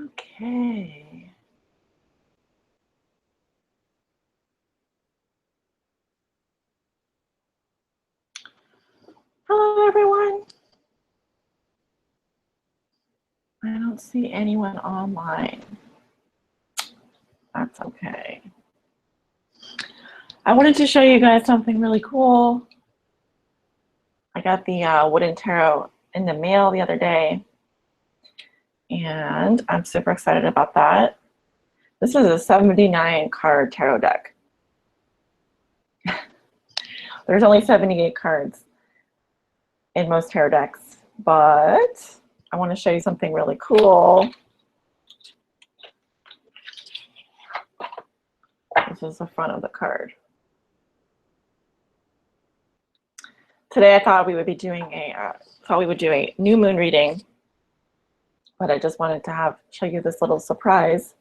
Okay. Hello, everyone. I don't see anyone online. That's okay. I wanted to show you guys something really cool. I got the wooden tarot in the mail the other day, and I'm super excited about that. This is a 79 card tarot deck. There's only 78 cards in most tarot decks, but I want to show you something really cool. This is the front of the card. Today I thought we would be doing a new moon reading, but I just wanted to show you this little surprise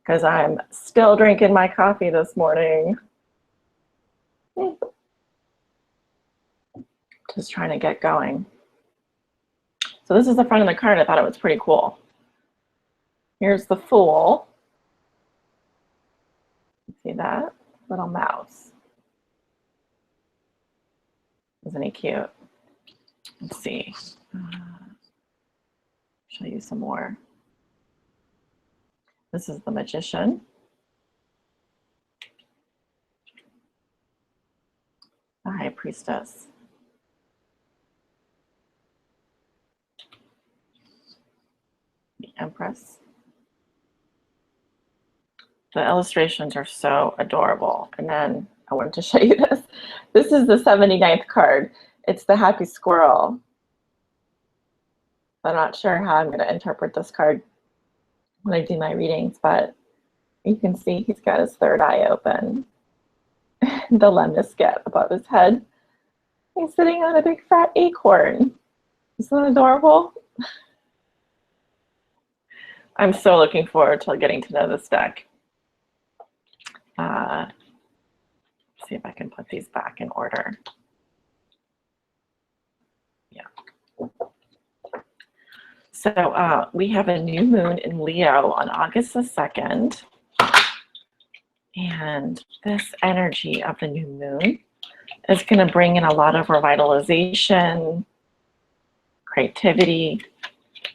because I'm still drinking my coffee this morning. Just trying to get going. So this is the front of the card. I thought it was pretty cool. Here's the Fool. See that? Little mouse. Isn't he cute? Let's see. Show you some more. This is the Magician. The High Priestess. The Empress. The illustrations are so adorable. And then I wanted to show you this. This is the 79th card. It's the Happy Squirrel. I'm not sure how I'm going to interpret this card when I do my readings, but you can see he's got his third eye open. The lemniscate above his head. He's sitting on a big fat acorn. Isn't that adorable? I'm so looking forward to getting to know this deck. See if I can put these back in order. Yeah. So we have a new moon in Leo on August the 2nd. And this energy of the new moon is going to bring in a lot of revitalization, creativity.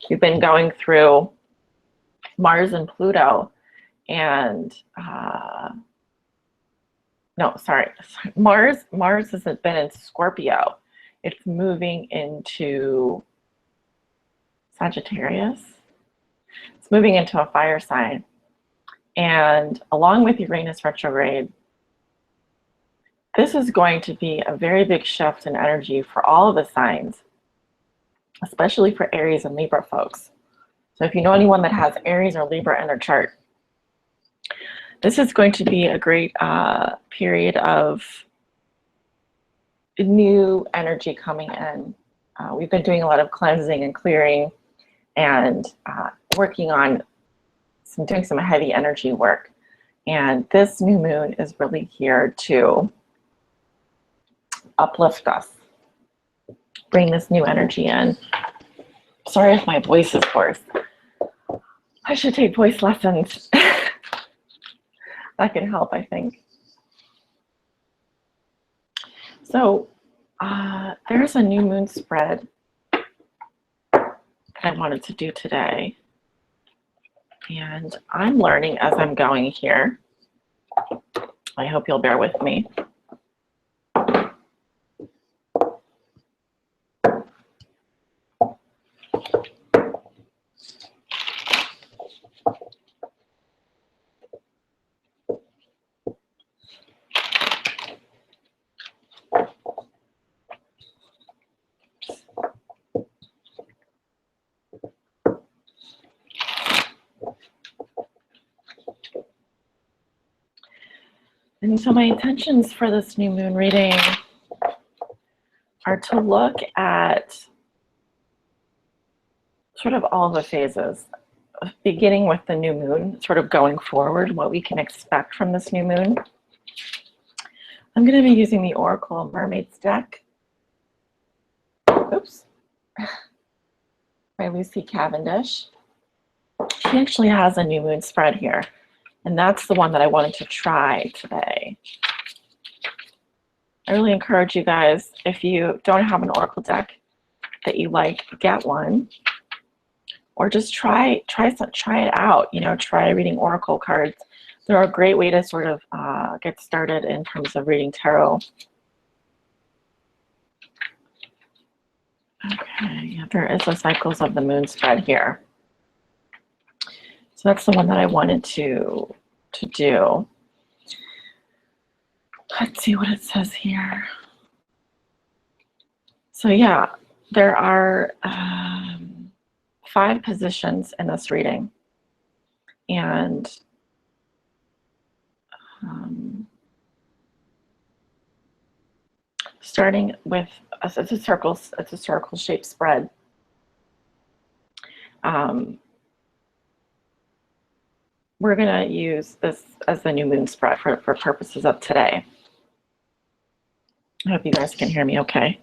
We've been going through Mars and Pluto, and Mars hasn't been in Scorpio. It's moving into Sagittarius. It's moving into a fire sign. And along with Uranus retrograde, this is going to be a very big shift in energy for all of the signs, especially for Aries and Libra folks. So if you know anyone that has Aries or Libra in their chart, this is going to be a great period of new energy coming in. We've been doing a lot of cleansing and clearing and working on doing some heavy energy work. And this new moon is really here to uplift us, bring this new energy in. Sorry if my voice is hoarse. I should take voice lessons. That could help, I think. So there's a new moon spread that I wanted to do today. And I'm learning as I'm going here. I hope you'll bear with me. And so my intentions for this new moon reading are to look at sort of all the phases, beginning with the new moon, sort of going forward, what we can expect from this new moon. I'm going to be using the Oracle Mermaids deck. Oops. By Lucy Cavendish. She actually has a new moon spread here, and that's the one that I wanted to try today. I really encourage you guys, if you don't have an oracle deck that you like, get one, or just try it out. You know, try reading oracle cards. They're a great way to sort of get started in terms of reading tarot. Okay, yeah, there is a cycles of the moon spread here. So that's the one that I wanted to do. Let's see what it says here. So yeah, there are 5 positions in this reading. And starting with, it's a circle shaped spread. We're going to use this as the new moon spread for purposes of today. I hope you guys can hear me okay.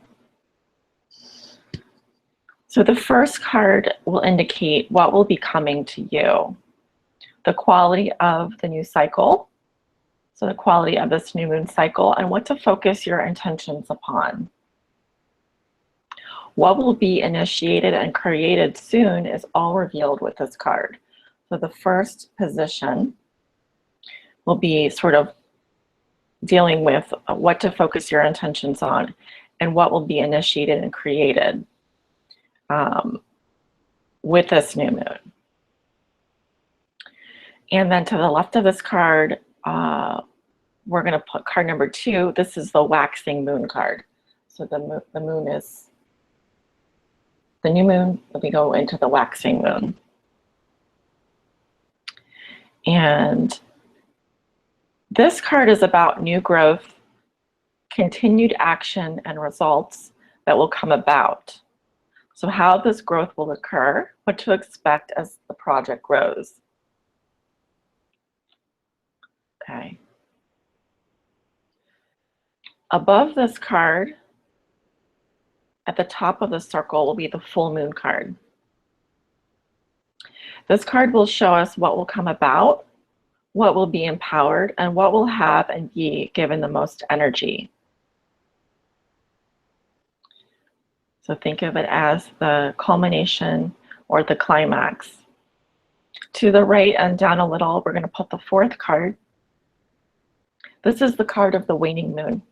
So the first card will indicate what will be coming to you, the quality of the new cycle, so the quality of this new moon cycle, and what to focus your intentions upon. What will be initiated and created soon is all revealed with this card. So the first position will be sort of dealing with what to focus your intentions on and what will be initiated and created with this new moon. And then to the left of this card, we're going to put card number 2. This is the waxing moon card. So the moon is the new moon. We go into the waxing moon. And this card is about new growth, continued action, and results that will come about. So how this growth will occur, what to expect as the project grows. Okay. Above this card, at the top of the circle, will be the full moon card. This card will show us what will come about, what will be empowered, and what will have and be given the most energy. So think of it as the culmination or the climax. To the right and down a little, we're going to put the 4th card. This is the card of the waning moon.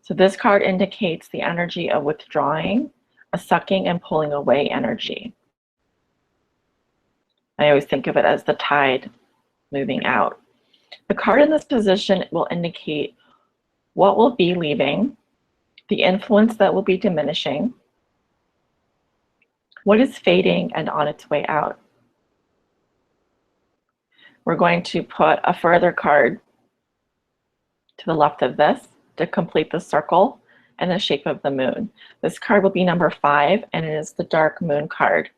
So this card indicates the energy of withdrawing, a sucking and pulling away energy. I always think of it as the tide moving out. The card in this position will indicate what will be leaving, the influence that will be diminishing, what is fading and on its way out. We're going to put a further card to the left of this to complete the circle and the shape of the moon. This card will be number 5, and it is the dark moon card.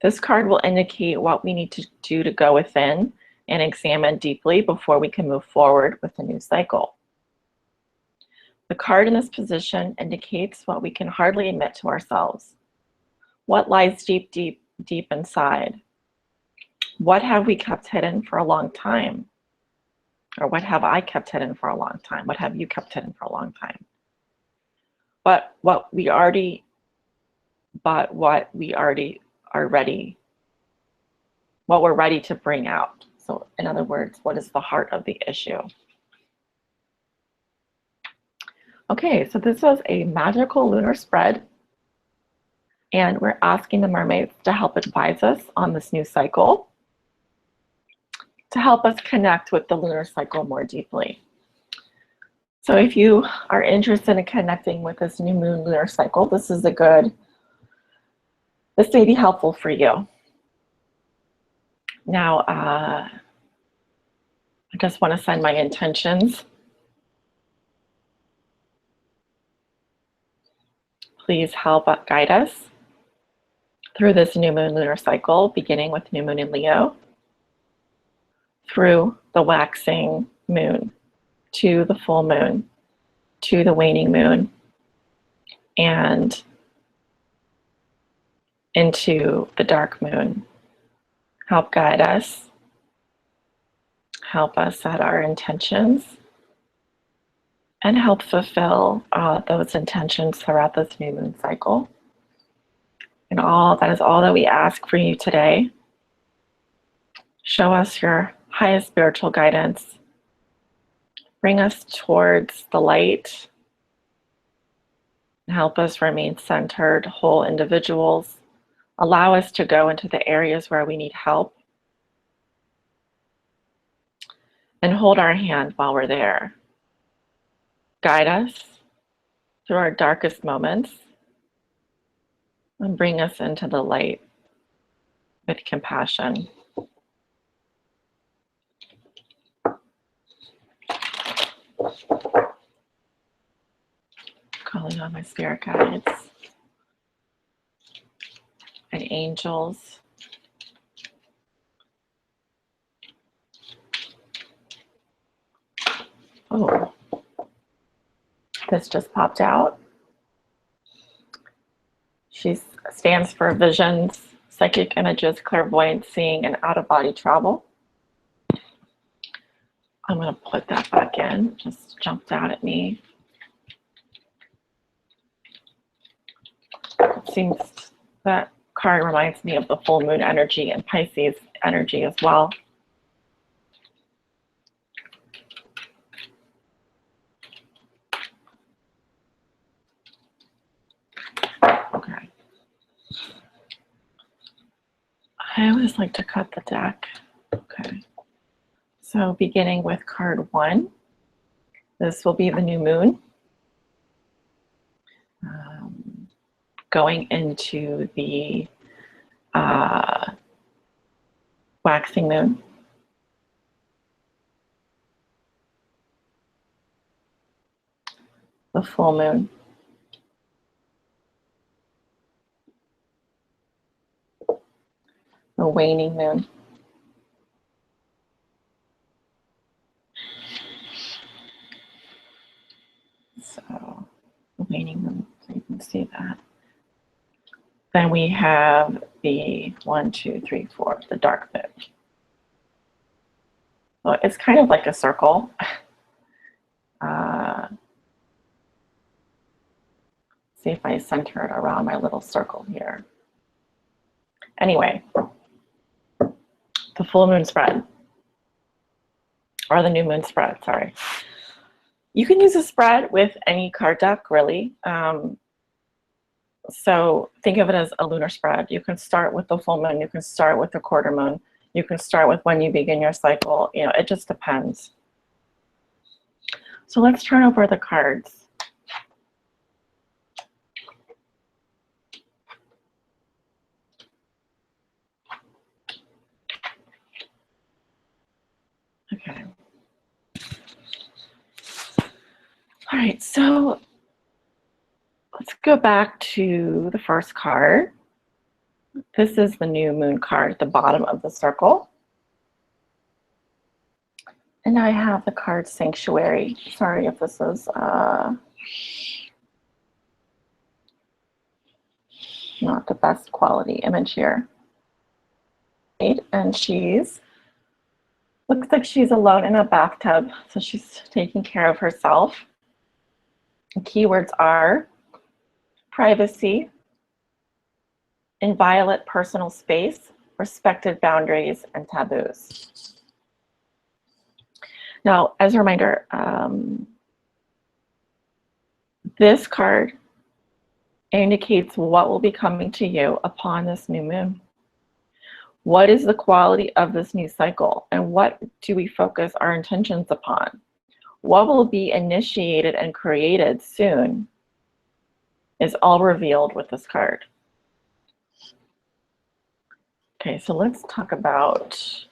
This card will indicate what we need to do to go within and examine deeply before we can move forward with the new cycle. The card in this position indicates what we can hardly admit to ourselves. What lies deep, deep, deep inside? What have we kept hidden for a long time? Or what have I kept hidden for a long time? What have you kept hidden for a long time? What we already are ready, what we're ready to bring out. So in other words, what is the heart of the issue? Okay, so this is a magical lunar spread, and we're asking the mermaids to help advise us on this new cycle, to help us connect with the lunar cycle more deeply. So if you are interested in connecting with this new moon lunar cycle, this may be helpful for you. Now, I just want to send my intentions. Please help guide us through this new moon lunar cycle, beginning with new moon in Leo, through the waxing moon, to the full moon, to the waning moon, and into the dark moon, Help guide us. Help us set our intentions. And help fulfill those intentions throughout this new moon cycle. And that is all that we ask for you today. Show us your highest spiritual guidance. Bring us towards the light. Help us remain centered, whole individuals. Allow us to go into the areas where we need help. And hold our hand while we're there. Guide us through our darkest moments and bring us into the light with compassion. Calling on my spirit guides and angels. Oh. This just popped out. She stands for visions, psychic images, clairvoyant seeing, and out-of-body travel. I'm going to put that back in. Just jumped out at me. It seems that card reminds me of the full moon energy and Pisces energy as well. Okay. I always like to cut the deck. Okay. So beginning with card 1, this will be the new moon. Going into the waxing moon. The full moon. The waning moon. So, the waning moon, so you can see that. Then we have the 1, 2, 3, 4, the dark moon. So it's kind of like a circle. See if I center it around my little circle here. Anyway, the full moon spread, or the new moon spread, sorry. You can use a spread with any card deck, really. So think of it as a lunar spread. You can start with the full moon, you can start with the quarter moon, you can start with when you begin your cycle. You know, it just depends. So let's turn over the cards. Okay. All right, so let's go back to the first card. This is the new moon card at the bottom of the circle. And I have the card Sanctuary. Sorry if this is not the best quality image here. And looks like she's alone in a bathtub, so she's taking care of herself. The keywords are privacy, inviolate personal space, respected boundaries, and taboos. Now, as a reminder, this card indicates what will be coming to you upon this new moon. What is the quality of this new cycle, and what do we focus our intentions upon? What will be initiated and created soon is all revealed with this card. Okay, so let's talk about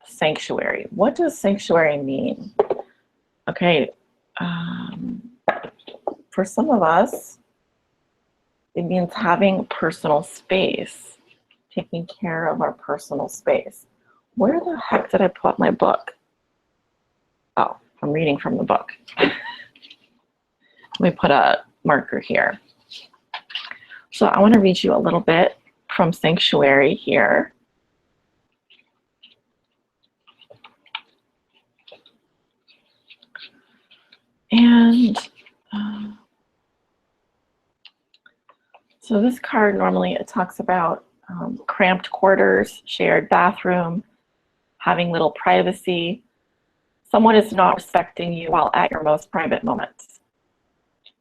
sanctuary. What does sanctuary mean? Okay, for some of us, it means having personal space, taking care of our personal space. Where the heck did I put my book? Oh, I'm reading from the book. Let me put a marker here. So I want to read you a little bit from Sanctuary here. And so this card, normally it talks about cramped quarters, shared bathroom, having little privacy. Someone is not respecting you while at your most private moments.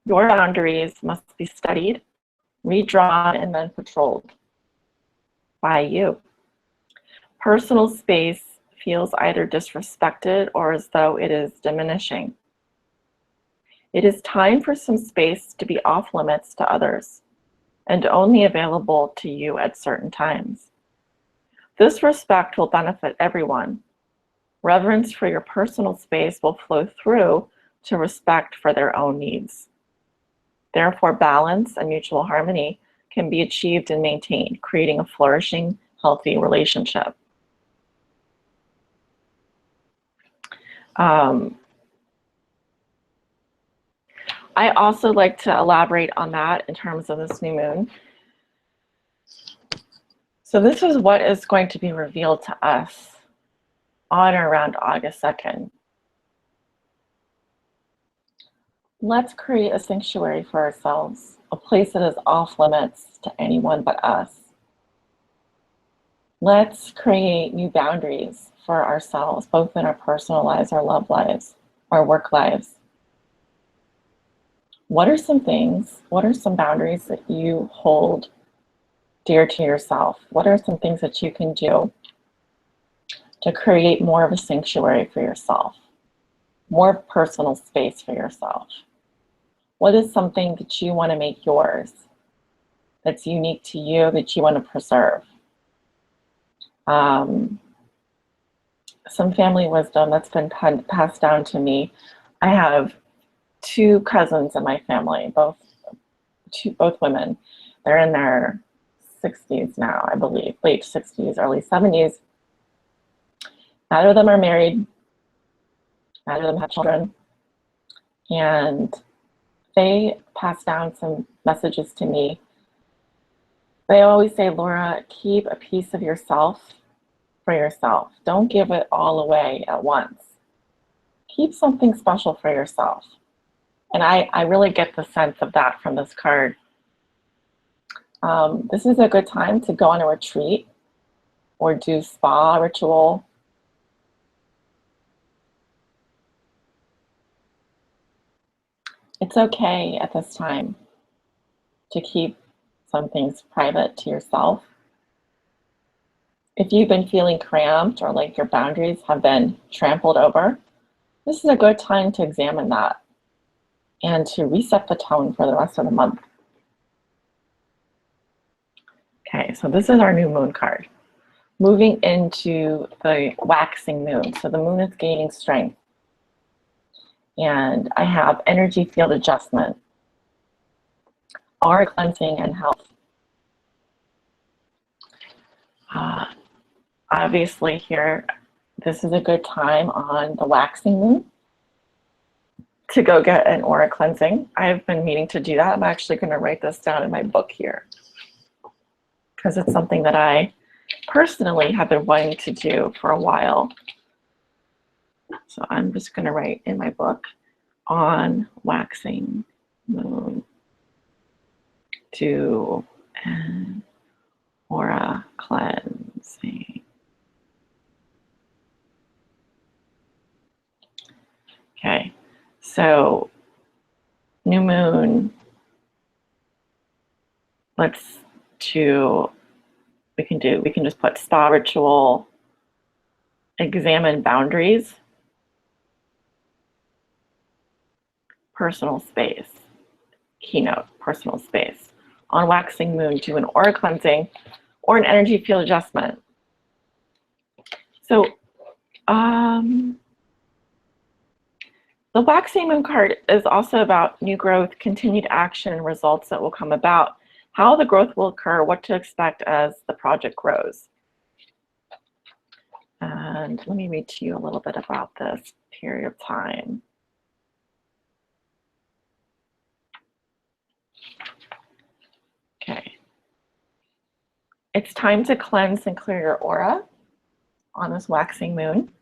Your boundaries must be studied, redrawn, and then patrolled by you. Personal space feels either disrespected or as though it is diminishing. It is time for some space to be off limits to others and only available to you at certain times. This respect will benefit everyone. Reverence for your personal space will flow through to respect for their own needs. Therefore, balance and mutual harmony can be achieved and maintained, creating a flourishing, healthy relationship. I also like to elaborate on that in terms of this new moon. So this is what is going to be revealed to us on or around August 2nd. Let's create a sanctuary for ourselves, a place that is off limits to anyone but us. Let's create new boundaries for ourselves, both in our personal lives, our love lives, our work lives. What are some things, what are some boundaries that you hold dear to yourself? What are some things that you can do to create more of a sanctuary for yourself, more personal space for yourself? What is something that you want to make yours, that's unique to you, that you want to preserve? Some family wisdom that's been passed down to me. I have two cousins in my family, both women. They're in their 60s now, I believe, late 60s, early 70s. Neither of them are married. Neither of them have children. And they pass down some messages to me. They always say, Laura, keep a piece of yourself for yourself. Don't give it all away at once. Keep something special for yourself. And I really get the sense of that from this card. This is a good time to go on a retreat or do spa ritual. It's okay at this time to keep some things private to yourself. If you've been feeling cramped or like your boundaries have been trampled over, this is a good time to examine that and to reset the tone for the rest of the month. Okay, so this is our new moon card. Moving into the waxing moon. So the moon is gaining strength. And I have energy field adjustment, aura cleansing, and health. Obviously here, this is a good time on the waxing moon to go get an aura cleansing. I've been meaning to do that. I'm actually going to write this down in my book here because it's something that I personally have been wanting to do for a while. So I'm just going to write in my book, on waxing moon, do an aura cleansing. Okay, so new moon, we can just put spa ritual, examine boundaries, personal space, keynote, personal space. On waxing moon, do an aura cleansing or an energy field adjustment. So the waxing moon card is also about new growth, continued action, and results that will come about, how the growth will occur, what to expect as the project grows. And let me read to you a little bit about this period of time. Okay. It's time to cleanse and clear your aura on this waxing moon.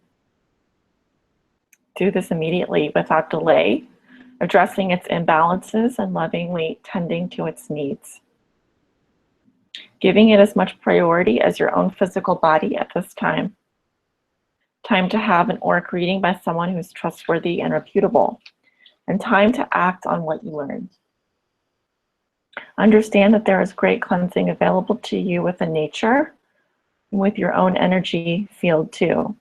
Do this immediately without delay. addressing its imbalances and lovingly tending to its needs. Giving it as much priority as your own physical body at this time. Time to have an auric reading by someone who's trustworthy and reputable, and time to act on what you learned. Understand that there is great cleansing available to you within nature and with your own energy field too.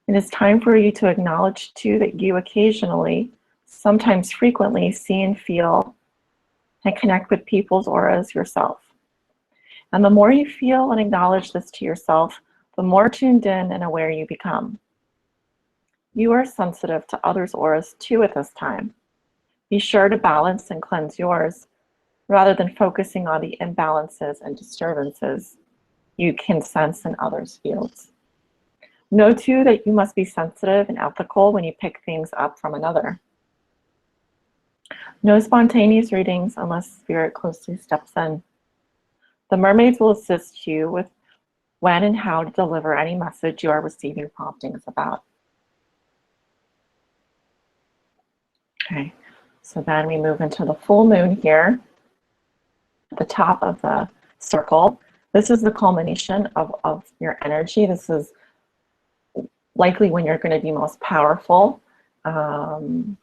It is time for you to acknowledge too that you occasionally, sometimes frequently, see and feel and connect with people's auras yourself. And the more you feel and acknowledge this to yourself, the more tuned in and aware you become. You are sensitive to others' auras too at this time. Be sure to balance and cleanse yours rather than focusing on the imbalances and disturbances you can sense in others' fields. Know too that you must be sensitive and ethical when you pick things up from another. No spontaneous readings unless spirit closely steps in. The mermaids will assist you with when and how to deliver any message you are receiving promptings about. Okay, so then we move into the full moon here at the top of the circle. This is the culmination of your energy. This is likely when you're going to be most powerful. And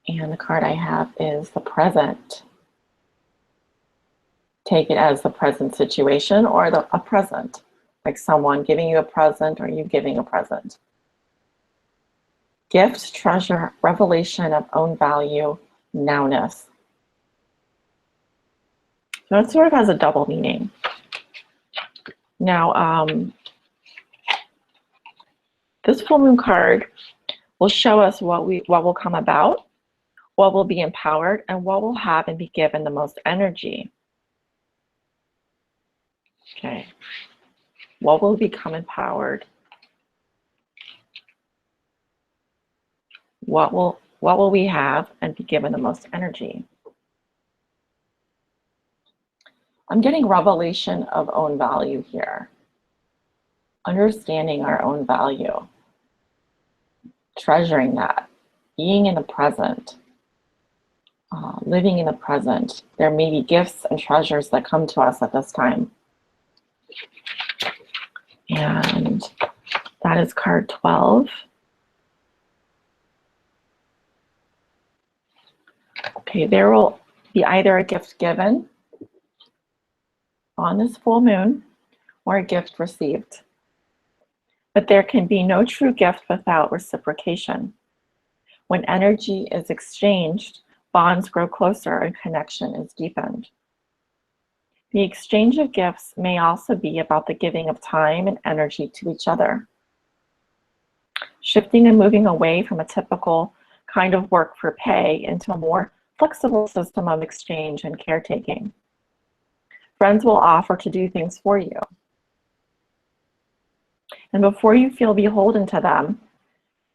the card I have is the present. Take it as the present situation or a present, like someone giving you a present or you giving a present. Gift, treasure, revelation of own value, nowness. So it sort of has a double meaning. Now, this full moon card will show us what will come about, what will be empowered, and what will have and be given the most energy. Okay, what will become empowered? What will we have and be given the most energy? I'm getting revelation of own value here. Understanding our own value. Treasuring that. Being in the present. Living in the present. There may be gifts and treasures that come to us at this time. And that is card 12. Okay, there will be either a gift given on this full moon or a gift received. But there can be no true gift without reciprocation. When energy is exchanged, bonds grow closer and connection is deepened. The exchange of gifts may also be about the giving of time and energy to each other. Shifting and moving away from a typical kind of work for pay into a more flexible system of exchange and caretaking. Friends will offer to do things for you. And before you feel beholden to them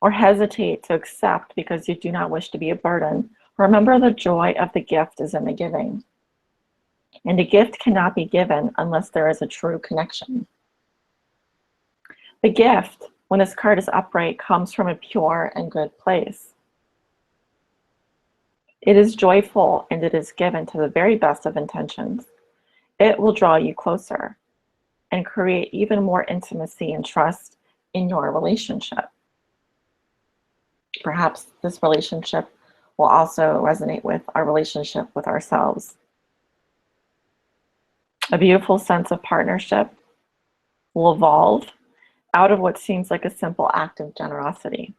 or hesitate to accept because you do not wish to be a burden, remember the joy of the gift is in the giving. And a gift cannot be given unless there is a true connection. The gift, when this card is upright, comes from a pure and good place. It is joyful and it is given to the very best of intentions. It will draw you closer and create even more intimacy and trust in your relationship. Perhaps this relationship will also resonate with our relationship with ourselves. A beautiful sense of partnership will evolve out of what seems like a simple act of generosity.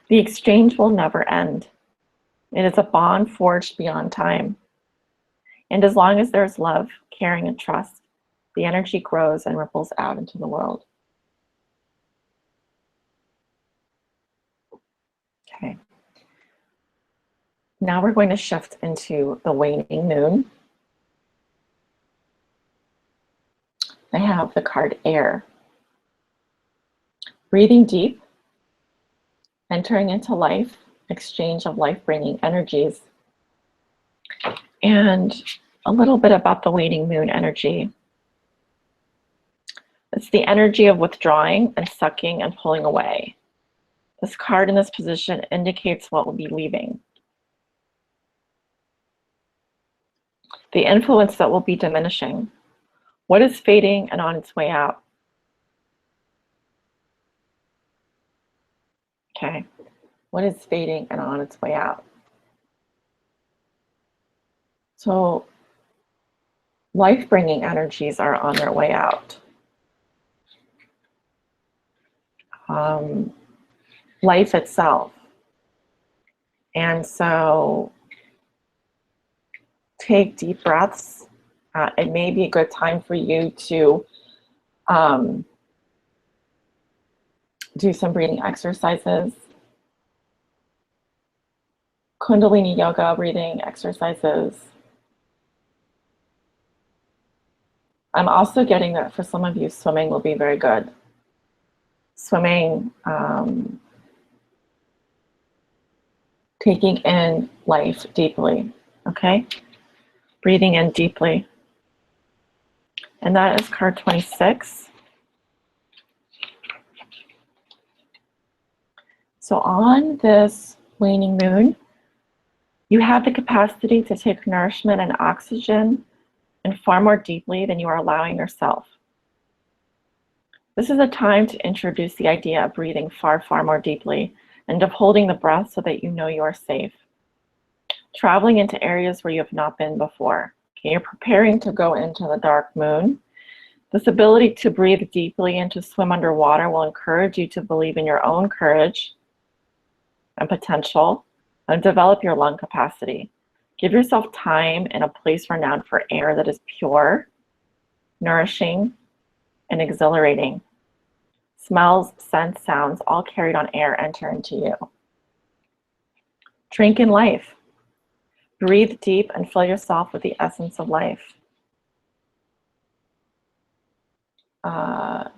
The exchange will never end. It is a bond forged beyond time. And as long as there's love, caring, and trust, the energy grows and ripples out into the world. Okay. Now we're going to shift into the waning moon. I have the card Air. Breathing deep, entering into life, exchange of life-bringing energies. And a little bit about the waning moon energy. It's the energy of withdrawing and sucking and pulling away. This card in this position indicates what will be leaving. The influence that will be diminishing. What is fading and on its way out? Okay. What is fading and on its way out? So life-bringing energies are on their way out. Life itself. And so take deep breaths. It may be a good time for you to do some breathing exercises, Kundalini yoga breathing exercises. I'm also getting that for some of you, swimming will be very good. Swimming, taking in life deeply, okay? Breathing in deeply. And that is card 26. So on this waning moon, you have the capacity to take nourishment and oxygen and far more deeply than you are allowing yourself. This is a time to introduce the idea of breathing far, far more deeply and of holding the breath so that you know you are safe. Traveling into areas where you have not been before. Okay, you're preparing to go into the dark moon. This ability to breathe deeply and to swim underwater will encourage you to believe in your own courage and potential and develop your lung capacity. Give yourself time in a place renowned for air that is pure, nourishing, and exhilarating. Smells, scents, sounds, all carried on air enter into you. Drink in life. Breathe deep and fill yourself with the essence of life. I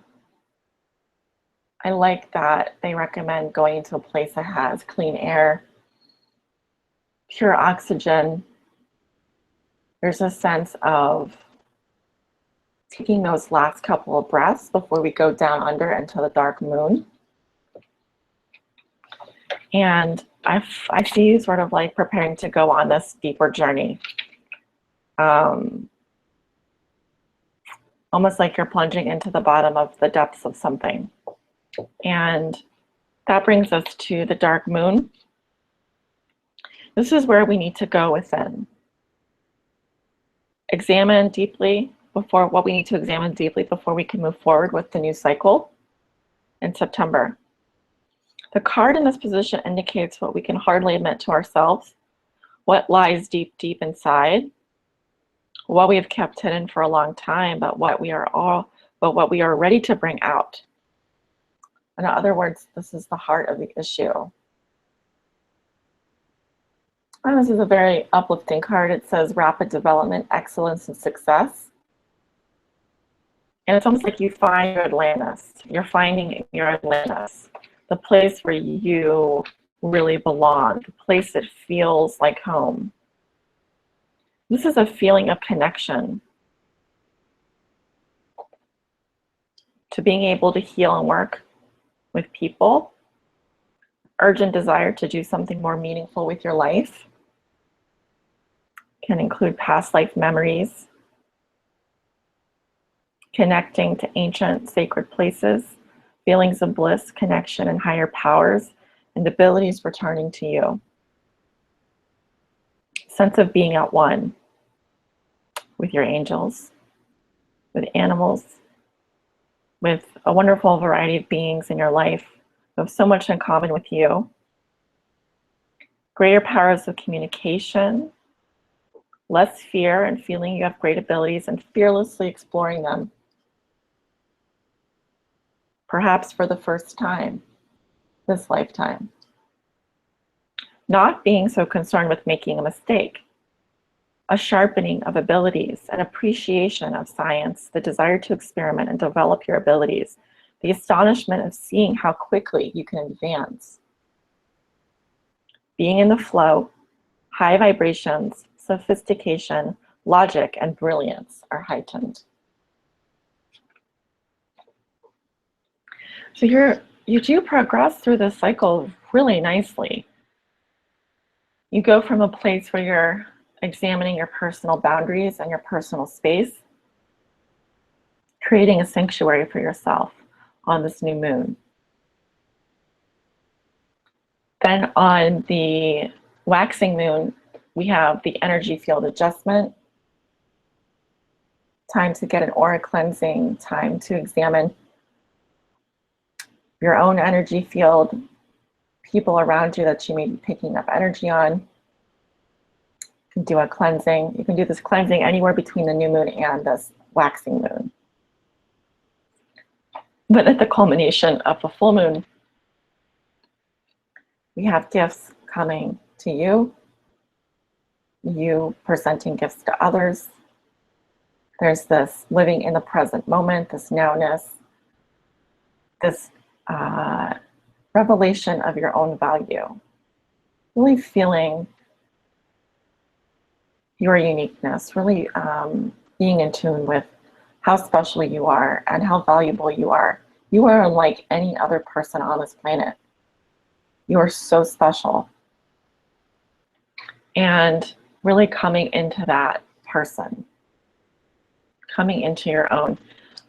like that they recommend going to a place that has clean air, pure oxygen. There's a sense of taking those last couple of breaths before we go down under into the dark moon. And I see you sort of like preparing to go on this deeper journey. Almost like you're plunging into the bottom of the depths of something. And that brings us to the dark moon. This is where we need to go within. Examine deeply what we need to examine deeply before we can move forward with the new cycle in September. The card in this position indicates what we can hardly admit to ourselves, what lies deep, deep inside, what we have kept hidden for a long time, but what we are ready to bring out. In other words, this is the heart of the issue. And this is a very uplifting card. It says rapid development, excellence, and success. And it's almost like you find your Atlantis. You're finding your Atlantis, the place where you really belong, the place that feels like home. This is a feeling of connection to being able to heal and work with people, urgent desire to do something more meaningful with your life. Can include past life memories, connecting to ancient sacred places, feelings of bliss, connection, and higher powers, and abilities returning to you. Sense of being at one with your angels, with animals, with a wonderful variety of beings in your life who have so much in common with you. Greater powers of communication, less fear and feeling you have great abilities and fearlessly exploring them. Perhaps for the first time this lifetime. Not being so concerned with making a mistake. A sharpening of abilities, an appreciation of science, the desire to experiment and develop your abilities, the astonishment of seeing how quickly you can advance. Being in the flow, high vibrations, sophistication, logic, and brilliance are heightened. So you do progress through this cycle really nicely. You go from a place where you're examining your personal boundaries and your personal space, creating a sanctuary for yourself on this new moon. Then on the waxing moon, we have the energy field adjustment. Time to get an aura cleansing, time to examine your own energy field, people around you that you may be picking up energy on. You can do a cleansing. You can do this cleansing anywhere between the new moon and this waxing moon. But at the culmination of the full moon, we have gifts coming to you, you presenting gifts to others. There's this living in the present moment, this nowness, this revelation of your own value, really feeling your uniqueness, really being in tune with how special you are and how valuable you are. You are unlike any other person on this planet. You are so special. And really coming into that person, coming into your own.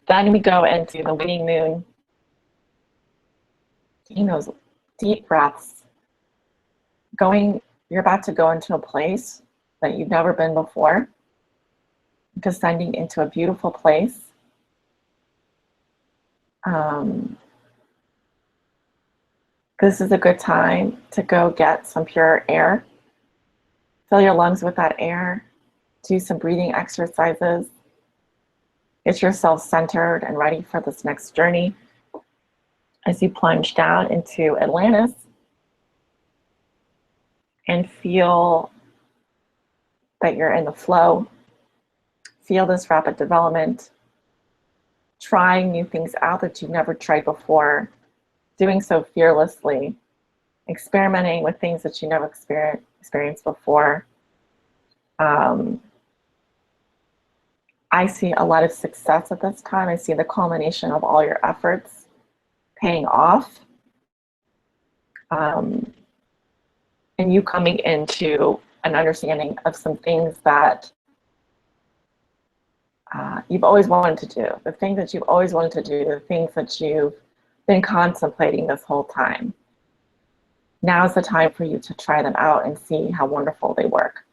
Then we go into the waning moon, taking those deep breaths, you're about to go into a place that you've never been before, descending into a beautiful place. This is a good time to go get some pure air. Fill your lungs with that air. Do some breathing exercises. Get yourself centered and ready for this next journey. As you plunge down into Atlantis and feel that you're in the flow. Feel this rapid development. Trying new things out that you've never tried before. Doing so fearlessly. Experimenting with things that you never experienced before. I see a lot of success at this time. I see the culmination of all your efforts paying off. And you coming into an understanding of some things that you've always wanted to do. The things that you've always wanted to do, the things that you've been contemplating this whole time. Now's the time for you to try them out and see how wonderful they work.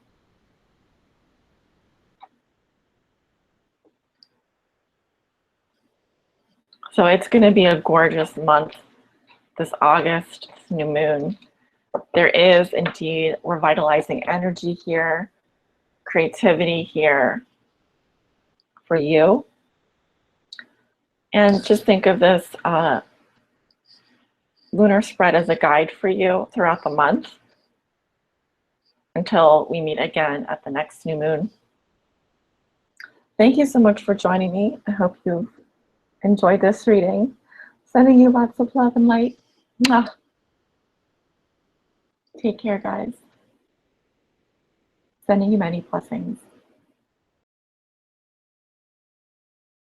So it's going to be a gorgeous month, this August, this new moon. There is indeed revitalizing energy here, creativity here for you. And just think of this lunar spread as a guide for you throughout the month until we meet again at the next new moon. Thank you so much for joining me. I hope you enjoyed this reading. Sending you lots of love and light. Mwah. Take care, guys. Sending you many blessings.